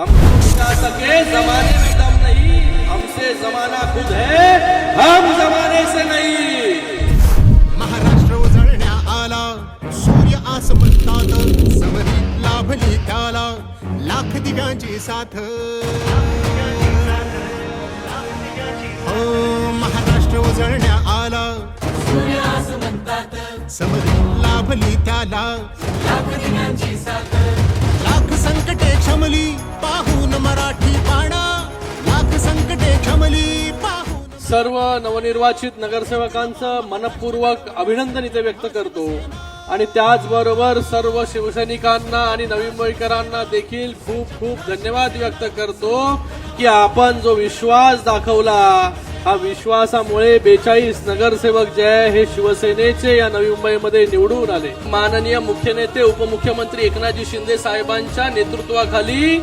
हम जा सके जमाने में दम नहीं, हमसे जमाना खुद है, हम जमाने से नहीं। महाराष्ट्र उजळण्या आला, सूर्य आसमंतात, समरी लाभली त्याला, लाख दिव्यांची साथ। हो महाराष्ट्र उजळण्या आला, सूर्य आसमंतात, समरी लाभली त्याला, लाख दिव्यांची साथ। लाख संकटे क्षमली पाहून मराठी पाडा, लाख संकटे क्षमली पाहून। सर्व नवनिर्वाचित नगरसेवकांचं मनपूर्वक अभिनंदन इथे व्यक्त करतो आणि त्याचबरोबर सर्व शिवसैनिकांना आणि नवी मुंबईकरांना देखील खूप खूप धन्यवाद व्यक्त करतो की आपण जो विश्वास दाखवला, हा विश्वासामुळे 42 नगरसेवक जे आहे हे शिवसेनेचे या नवी मुंबईमध्ये निवडून आले। माननीय मुख्य नेते उपमुख्यमंत्री एकनाथजी शिंदे साहेबांच्या नेतृत्वाखाली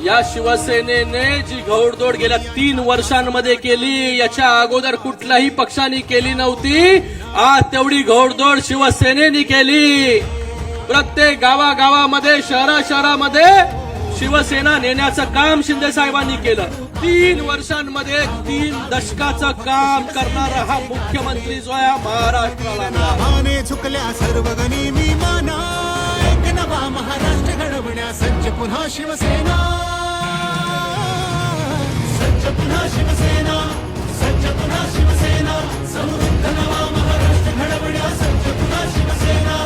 या शिवसेनेने जी घोडदौड गेल्या 3 वर्षांमध्ये केली, याच्या अगोदर कुठल्याही पक्षाने केली नव्हती। आज तेवढी घोडदौड शिवसेनेने केली। प्रत्येक गावागावामध्ये शहरामध्ये शिवसेना नेण्याचं काम शिंदे साहेबांनी केलं। 3 वर्षांमध्ये 3 दशकाचं काम करणारा हा मुख्यमंत्री जो आहे महाराष्ट्राला। नावाने चुकल्या सर्व गणी मी माना, एक नवा महाराष्ट्र घडवण्या सज्ज पुन्हा शिवसेना, सज्ज पुन्हा शिवसेना, सज्ज पुन्हा शिवसेना, समृद्ध नवा महाराष्ट्र घडवण्या सज्ज पुन्हा शिवसेना।